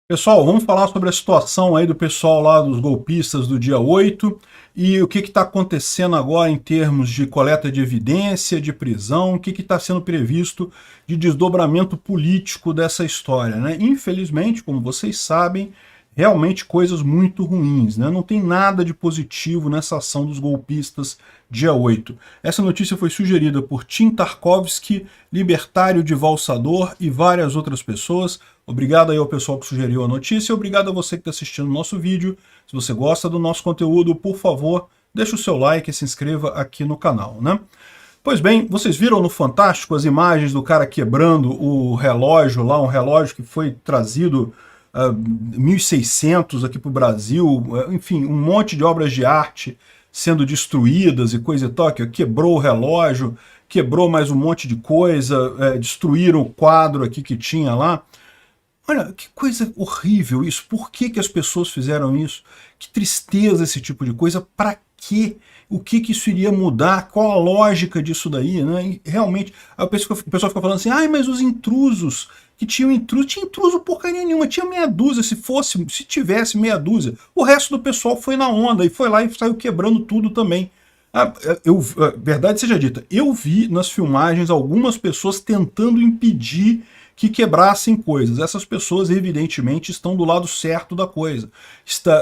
Pessoal, vamos falar sobre a situação aí do pessoal lá dos golpistas do dia 8 e o que está acontecendo agora em termos de coleta de evidência, de prisão, o que está sendo previsto de desdobramento político dessa história, né? Infelizmente, como vocês sabem, realmente coisas muito ruins, né? Não tem nada de positivo nessa ação dos golpistas dia 8. Essa notícia foi sugerida por Tim Tarkovsky, libertário de Valsador e várias outras pessoas. Obrigado aí ao pessoal que sugeriu a notícia, obrigado a você que está assistindo o nosso vídeo. Se você gosta do nosso conteúdo, por favor, deixe o seu like e se inscreva aqui no canal, né? Pois bem, vocês viram no Fantástico as imagens do cara quebrando o relógio lá, um relógio que foi trazido 1600 aqui para o Brasil, enfim, um monte de obras de arte sendo destruídas e coisa e tal, que quebrou o relógio, quebrou mais um monte de coisa, destruíram o quadro aqui que tinha lá. Olha, que coisa horrível isso. Por que as pessoas fizeram isso? Que tristeza esse tipo de coisa. Para quê? O que isso iria mudar? Qual a lógica disso daí? Né? E realmente, o pessoal fica falando assim, ai, mas os intrusos, que tinham intruso, tinha intruso porcaria nenhuma, tinha meia dúzia, se tivesse meia dúzia. O resto do pessoal foi na onda e foi lá e saiu quebrando tudo também. Verdade seja dita, eu vi nas filmagens algumas pessoas tentando impedir que quebrassem coisas. Essas pessoas, evidentemente, estão do lado certo da coisa.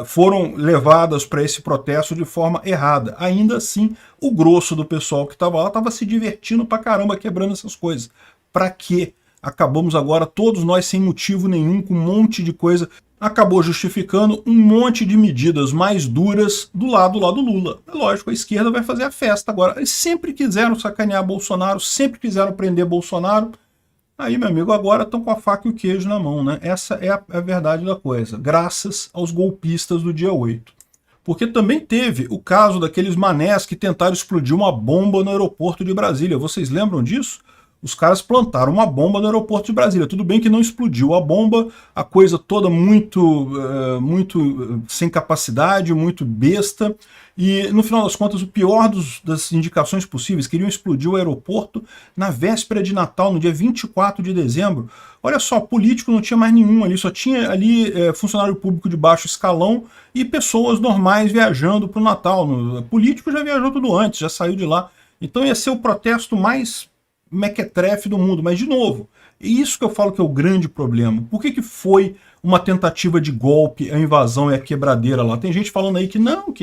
Foram levadas para esse protesto de forma errada. Ainda assim, o grosso do pessoal que estava lá estava se divertindo pra caramba quebrando essas coisas. Para quê? Acabamos agora, todos nós, sem motivo nenhum, com um monte de coisa. Acabou justificando um monte de medidas mais duras do lado lá do Lula. É lógico, a esquerda vai fazer a festa agora. Eles sempre quiseram sacanear Bolsonaro, sempre quiseram prender Bolsonaro. Aí, meu amigo, agora estão com a faca e o queijo na mão, né? Essa é a verdade da coisa, graças aos golpistas do dia 8. Porque também teve o caso daqueles manés que tentaram explodir uma bomba no aeroporto de Brasília. Vocês lembram disso? Os caras plantaram uma bomba no aeroporto de Brasília. Tudo bem que não explodiu a bomba, a coisa toda muito sem capacidade, muito besta. E, no final das contas, o pior das indicações possíveis, queriam explodir o aeroporto na véspera de Natal, no dia 24 de dezembro. Olha só, político não tinha mais nenhum ali, só tinha ali funcionário público de baixo escalão e pessoas normais viajando para o Natal. Político já viajou tudo antes, já saiu de lá. Então ia ser o protesto mais mequetrefe do mundo, mas de novo, é isso que eu falo que é o grande problema. Por que foi uma tentativa de golpe, a invasão e a quebradeira lá? Tem gente falando aí que não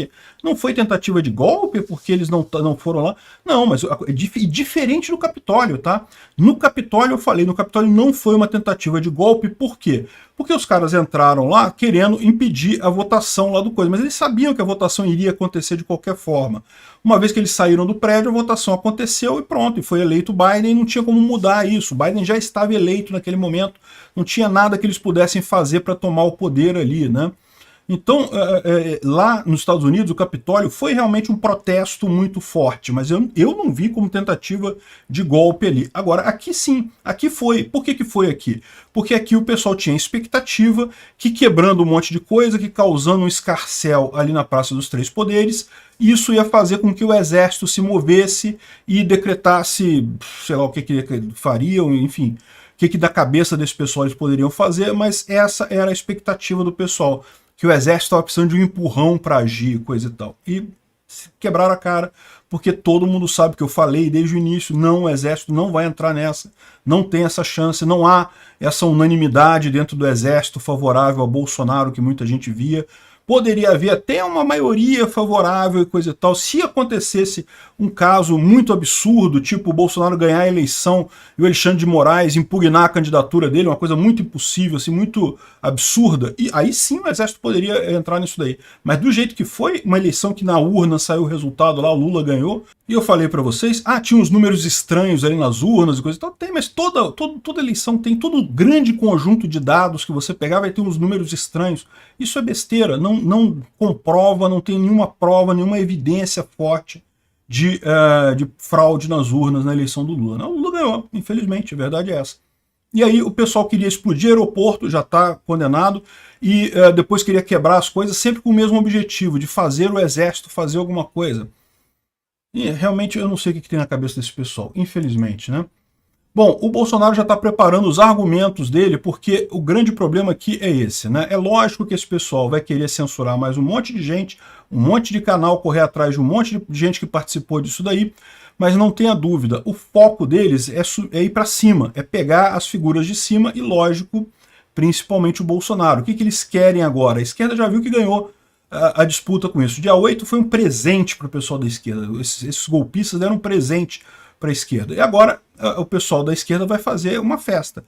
foi tentativa de golpe porque eles não foram lá. Não, mas é diferente do Capitólio, tá? No Capitólio, eu falei, no Capitólio não foi uma tentativa de golpe, por quê? Porque os caras entraram lá querendo impedir a votação lá do coisa, mas eles sabiam que a votação iria acontecer de qualquer forma. Uma vez que eles saíram do prédio, a votação aconteceu e pronto, e foi eleito o Biden, e não tinha como mudar isso. O Biden já estava eleito naquele momento, não tinha nada que eles pudessem fazer para tomar o poder ali, né? Então, lá nos Estados Unidos, o Capitólio foi realmente um protesto muito forte, mas eu não vi como tentativa de golpe ali. Agora, aqui sim, aqui foi. Por que foi aqui? Porque aqui o pessoal tinha expectativa que quebrando um monte de coisa, que causando um escarcéu ali na Praça dos Três Poderes, isso ia fazer com que o exército se movesse e decretasse, sei lá o que fariam, enfim, o que da cabeça desse pessoal eles poderiam fazer, mas essa era a expectativa do pessoal, que o exército estava precisando de um empurrão para agir, coisa e tal. E quebraram a cara, porque todo mundo sabe que eu falei desde o início, não, o exército não vai entrar nessa, não tem essa chance, não há essa unanimidade dentro do exército favorável a Bolsonaro que muita gente via. Poderia haver até uma maioria favorável e coisa e tal, se acontecesse um caso muito absurdo, tipo o Bolsonaro ganhar a eleição e o Alexandre de Moraes impugnar a candidatura dele, uma coisa muito impossível, assim, muito absurda, e aí sim o exército poderia entrar nisso daí. Mas do jeito que foi, uma eleição que na urna saiu o resultado lá, o Lula ganhou, e eu falei para vocês, tinha uns números estranhos ali nas urnas e coisa e tal, tem, mas toda eleição tem, todo grande conjunto de dados que você pegar vai ter uns números estranhos. Isso é besteira, não comprova, não tem nenhuma prova, nenhuma evidência forte de fraude nas urnas na eleição do Lula. Não, o Lula ganhou, infelizmente, a verdade é essa. E aí o pessoal queria explodir aeroporto, já está condenado, e depois queria quebrar as coisas, sempre com o mesmo objetivo, de fazer o exército fazer alguma coisa. E realmente eu não sei o que tem na cabeça desse pessoal, infelizmente, né? Bom, o Bolsonaro já está preparando os argumentos dele, porque o grande problema aqui é esse, né? É lógico que esse pessoal vai querer censurar mais um monte de gente, um monte de canal, correr atrás de um monte de gente que participou disso daí, mas não tenha dúvida, o foco deles é ir para cima, é pegar as figuras de cima e, lógico, principalmente o Bolsonaro. O que eles querem agora? A esquerda já viu que ganhou a disputa com isso. Dia 8 foi um presente para o pessoal da esquerda. Esses golpistas deram um presente para a esquerda. E agora o pessoal da esquerda vai fazer uma festa.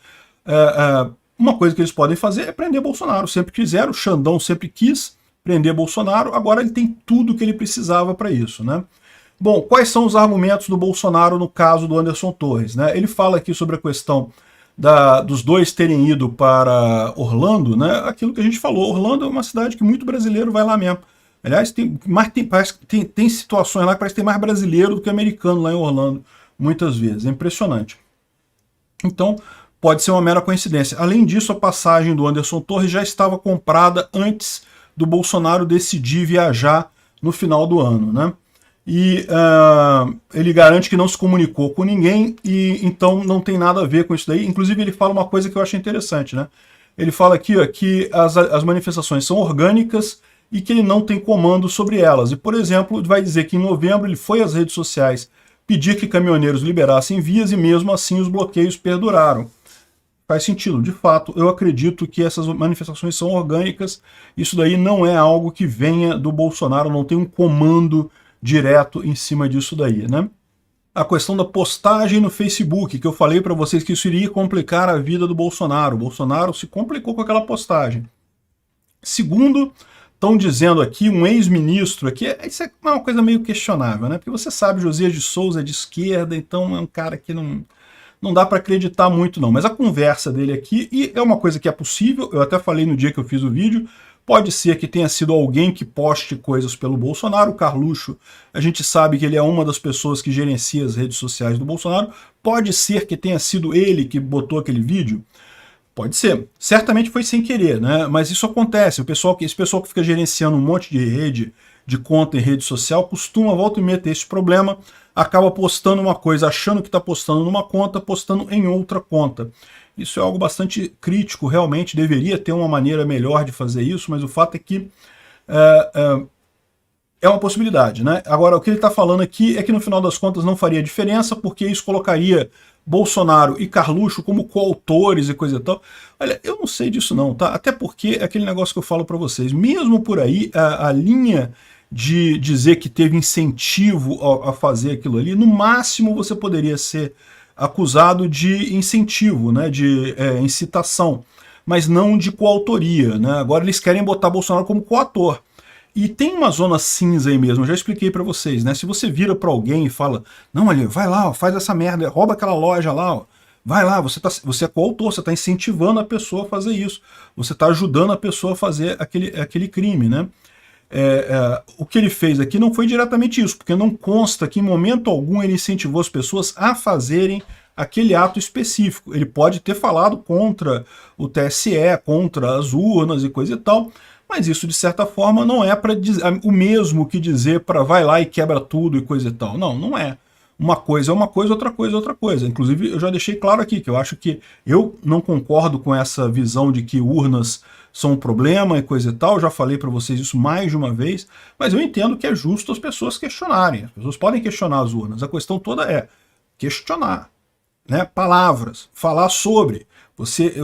Uma coisa que eles podem fazer é prender Bolsonaro. Sempre quiseram, o Xandão sempre quis prender Bolsonaro, agora ele tem tudo que ele precisava para isso, né? Bom, quais são os argumentos do Bolsonaro no caso do Anderson Torres, né? Ele fala aqui sobre a questão dos dois terem ido para Orlando, né? Aquilo que a gente falou, Orlando é uma cidade que muito brasileiro vai lá mesmo. Aliás, tem situações lá que parece que tem mais brasileiro do que americano lá em Orlando, muitas vezes. É impressionante. Então, pode ser uma mera coincidência. Além disso, a passagem do Anderson Torres já estava comprada antes do Bolsonaro decidir viajar no final do ano, né? E ele garante que não se comunicou com ninguém e então não tem nada a ver com isso daí. Inclusive ele fala uma coisa que eu achei interessante, né? Ele fala aqui ó, que as manifestações são orgânicas e que ele não tem comando sobre elas. E, por exemplo, vai dizer que em novembro ele foi às redes sociais pedir que caminhoneiros liberassem vias e mesmo assim os bloqueios perduraram. Faz sentido, de fato, eu acredito que essas manifestações são orgânicas, isso daí não é algo que venha do Bolsonaro, não tem um comando direto em cima disso daí, né? A questão da postagem no Facebook, que eu falei para vocês que isso iria complicar a vida do Bolsonaro. O Bolsonaro se complicou com aquela postagem. Segundo, estão dizendo aqui, um ex-ministro aqui, isso é uma coisa meio questionável, né? Porque você sabe, Josias de Souza é de esquerda, então é um cara que não dá para acreditar muito não, mas a conversa dele aqui, e é uma coisa que é possível, eu até falei no dia que eu fiz o vídeo, pode ser que tenha sido alguém que poste coisas pelo Bolsonaro, o Carluxo, a gente sabe que ele é uma das pessoas que gerencia as redes sociais do Bolsonaro, pode ser que tenha sido ele que botou aquele vídeo, pode ser, certamente foi sem querer, né? Mas isso acontece, esse pessoal que fica gerenciando um monte de rede, de conta em rede social, costuma, volta e meia, ter esse problema, acaba postando uma coisa, achando que está postando numa conta, postando em outra conta. Isso é algo bastante crítico, realmente, deveria ter uma maneira melhor de fazer isso, mas o fato é que é uma possibilidade, né? Agora, o que ele está falando aqui é que no final das contas não faria diferença, porque isso colocaria Bolsonaro e Carluxo como coautores e coisa e tal. Olha, eu não sei disso não, tá? Até porque é aquele negócio que eu falo para vocês, mesmo por aí, a linha de dizer que teve incentivo a fazer aquilo ali, no máximo você poderia ser acusado de incentivo, né, de incitação, mas não de coautoria, né? Agora eles querem botar Bolsonaro como coator. E tem uma zona cinza aí mesmo, eu já expliquei para vocês, né? Se você vira para alguém e fala, não, olha, vai lá, ó, faz essa merda, rouba aquela loja lá, ó, vai lá, você é coautor, você está incentivando a pessoa a fazer isso, você está ajudando a pessoa a fazer aquele crime, né? O que ele fez aqui não foi diretamente isso, porque não consta que em momento algum ele incentivou as pessoas a fazerem aquele ato específico. Ele pode ter falado contra o TSE, contra as urnas e coisa e tal, mas isso de certa forma não é para o mesmo que dizer para vai lá e quebra tudo e coisa e tal. Não, não é. Uma coisa é uma coisa, outra coisa é outra coisa. Inclusive eu já deixei claro aqui que eu acho que eu não concordo com essa visão de que urnas são um problema e coisa e tal, já falei para vocês isso mais de uma vez, mas eu entendo que é justo as pessoas questionarem, as pessoas podem questionar as urnas, a questão toda é questionar, né? Palavras, falar sobre, você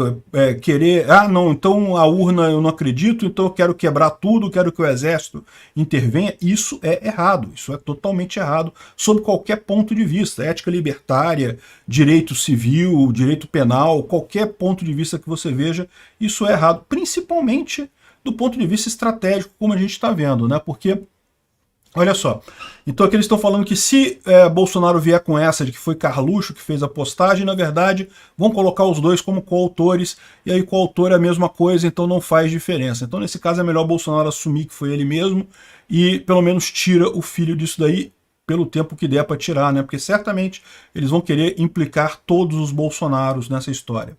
querer, não, então a urna eu não acredito, então eu quero quebrar tudo, quero que o exército intervenha, isso é errado, isso é totalmente errado, sob qualquer ponto de vista, ética libertária, direito civil, direito penal, qualquer ponto de vista que você veja, isso é errado, principalmente do ponto de vista estratégico, como a gente está vendo, né? Porque olha só, então aqui eles estão falando que se Bolsonaro vier com essa de que foi Carluxo que fez a postagem, na verdade vão colocar os dois como coautores, e aí coautor é a mesma coisa, então não faz diferença. Então nesse caso é melhor Bolsonaro assumir que foi ele mesmo e pelo menos tira o filho disso daí pelo tempo que der para tirar, né? Porque certamente eles vão querer implicar todos os Bolsonaros nessa história.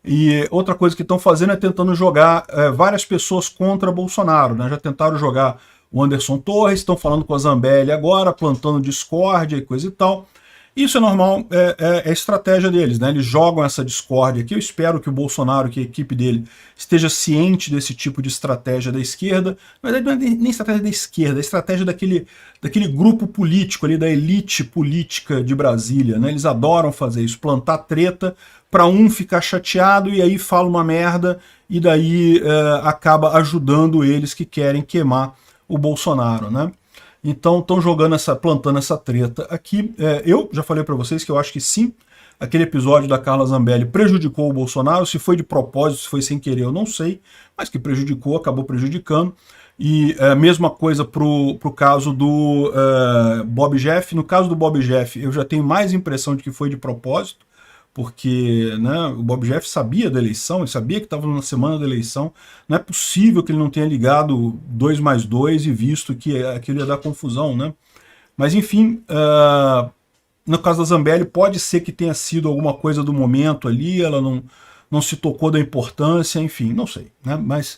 E outra coisa que estão fazendo é tentando jogar várias pessoas contra Bolsonaro, né? Já tentaram jogar o Anderson Torres, estão falando com a Zambelli agora, plantando discórdia e coisa e tal. Isso é normal, é a estratégia deles, né? Eles jogam essa discórdia aqui. Eu espero que o Bolsonaro, que a equipe dele, esteja ciente desse tipo de estratégia da esquerda. Na verdade, não é nem estratégia da esquerda, é estratégia daquele grupo político ali, da elite política de Brasília, né? Eles adoram fazer isso, plantar treta para um ficar chateado e aí fala uma merda e daí acaba ajudando eles que querem queimar o Bolsonaro, né? Então estão plantando essa treta aqui. Eu já falei para vocês que eu acho que sim, aquele episódio da Carla Zambelli prejudicou o Bolsonaro. Se foi de propósito, se foi sem querer, eu não sei, mas que prejudicou, acabou prejudicando. E a mesma coisa pro caso do Bob Jeff. No caso do Bob Jeff, eu já tenho mais impressão de que foi de propósito, porque, né, o Bob Jeff sabia da eleição, ele sabia que estava na semana da eleição. Não é possível que ele não tenha ligado 2 mais 2 e visto que aquilo ia dar confusão, né? Mas enfim, no caso da Zambelli, pode ser que tenha sido alguma coisa do momento ali, ela não se tocou da importância, enfim, não sei, né? Mas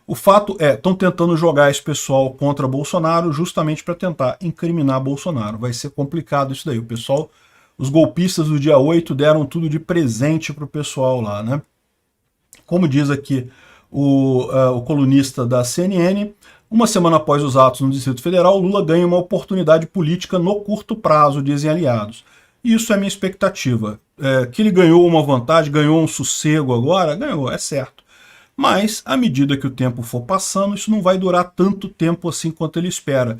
o fato estão tentando jogar esse pessoal contra Bolsonaro justamente para tentar incriminar Bolsonaro. Vai ser complicado isso daí. Os golpistas do dia 8 deram tudo de presente para o pessoal lá, né? Como diz aqui o colunista da CNN, uma semana após os atos no Distrito Federal, Lula ganha uma oportunidade política no curto prazo, dizem aliados. Isso é minha expectativa. Que ele ganhou uma vantagem, ganhou um sossego agora, ganhou, é certo. Mas, à medida que o tempo for passando, isso não vai durar tanto tempo assim quanto ele espera.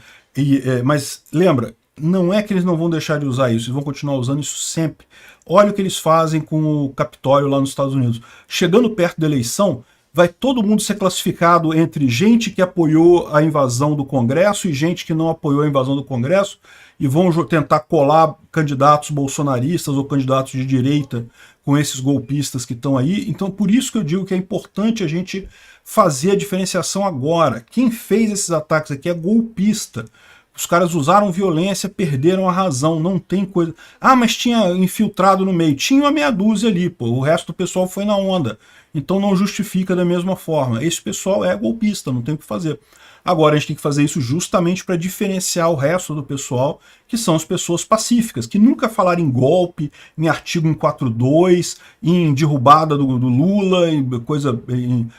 Mas lembra, não é que eles não vão deixar de usar isso, eles vão continuar usando isso sempre. Olha o que eles fazem com o Capitólio lá nos Estados Unidos. Chegando perto da eleição, vai todo mundo ser classificado entre gente que apoiou a invasão do Congresso e gente que não apoiou a invasão do Congresso, e vão tentar colar candidatos bolsonaristas ou candidatos de direita com esses golpistas que estão aí. Então, por isso que eu digo que é importante a gente fazer a diferenciação agora. Quem fez esses ataques aqui é golpista. Os caras usaram violência, perderam a razão, não tem coisa... Ah, mas tinha infiltrado no meio. Tinha uma meia dúzia ali, pô. O resto do pessoal foi na onda. Então não justifica da mesma forma. Esse pessoal é golpista, não tem o que fazer. Agora a gente tem que fazer isso justamente para diferenciar o resto do pessoal, que são as pessoas pacíficas, que nunca falaram em golpe, em artigo 142, em derrubada do Lula, em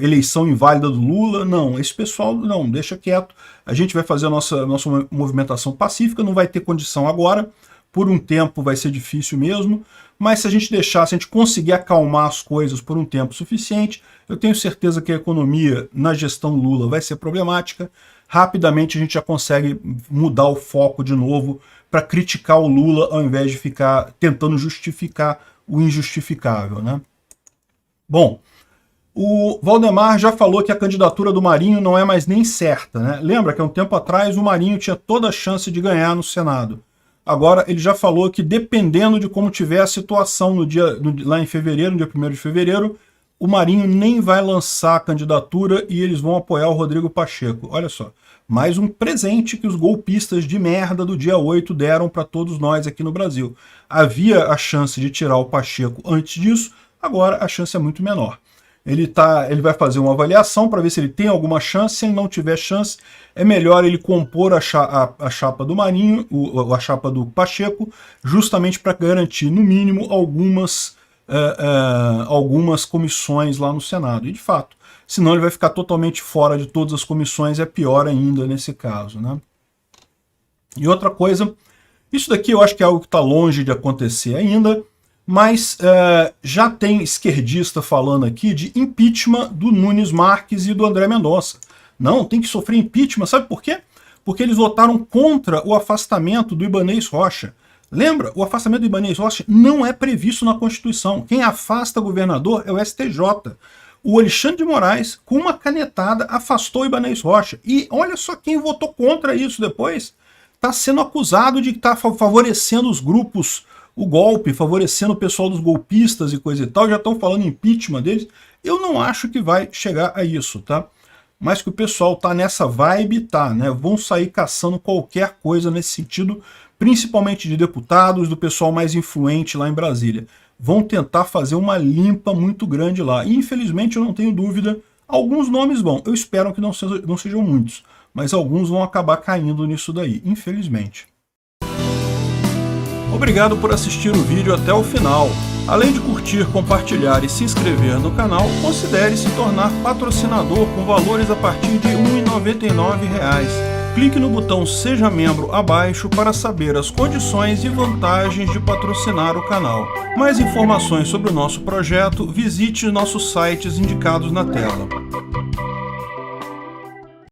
eleição inválida do Lula. Não, esse pessoal não, deixa quieto. A gente vai fazer a nossa movimentação pacífica, não vai ter condição agora, por um tempo vai ser difícil mesmo, mas se a gente deixar, se a gente conseguir acalmar as coisas por um tempo suficiente, eu tenho certeza que a economia na gestão Lula vai ser problemática. Rapidamente a gente já consegue mudar o foco de novo para criticar o Lula ao invés de ficar tentando justificar o injustificável, né? Bom, o Valdemar já falou que a candidatura do Marinho não é mais nem certa, né? Lembra que há um tempo atrás o Marinho tinha toda a chance de ganhar no Senado. Agora ele já falou que dependendo de como tiver a situação lá em fevereiro, no dia 1º de fevereiro, o Marinho nem vai lançar a candidatura e eles vão apoiar o Rodrigo Pacheco. Olha só, mais um presente que os golpistas de merda do dia 8 deram para todos nós aqui no Brasil. Havia a chance de tirar o Pacheco antes disso, agora a chance é muito menor. Ele vai fazer uma avaliação para ver se ele tem alguma chance. Se ele não tiver chance, é melhor ele compor a chapa do Marinho, a chapa do Pacheco, justamente para garantir, no mínimo, algumas comissões lá no Senado. E, de fato, senão ele vai ficar totalmente fora de todas as comissões, é pior ainda nesse caso, né? E outra coisa, isso daqui eu acho que é algo que está longe de acontecer ainda, mas já tem esquerdista falando aqui de impeachment do Nunes Marques e do André Mendonça. Não, tem que sofrer impeachment, sabe por quê? Porque eles votaram contra o afastamento do Ibanez Rocha. Lembra? O afastamento do Ibanez Rocha não é previsto na Constituição. Quem afasta governador é o STJ. O Alexandre de Moraes, com uma canetada, afastou o Ibanez Rocha. E olha só quem votou contra isso depois. Está sendo acusado de estar favorecendo os grupos, o golpe, favorecendo o pessoal dos golpistas e coisa e tal. Já estão falando em impeachment deles. Eu não acho que vai chegar a isso, tá? Mas que o pessoal tá nessa vibe, tá, né? Vão sair caçando qualquer coisa nesse sentido, principalmente de deputados, do pessoal mais influente lá em Brasília. Vão tentar fazer uma limpa muito grande lá. E, infelizmente, eu não tenho dúvida, alguns nomes vão. Eu espero que não sejam muitos, mas alguns vão acabar caindo nisso daí, infelizmente. Obrigado por assistir o vídeo até o final. Além de curtir, compartilhar e se inscrever no canal, considere se tornar patrocinador com valores a partir de R$ 1,99. Clique no botão Seja Membro abaixo para saber as condições e vantagens de patrocinar o canal. Mais informações sobre o nosso projeto, visite nossos sites indicados na tela.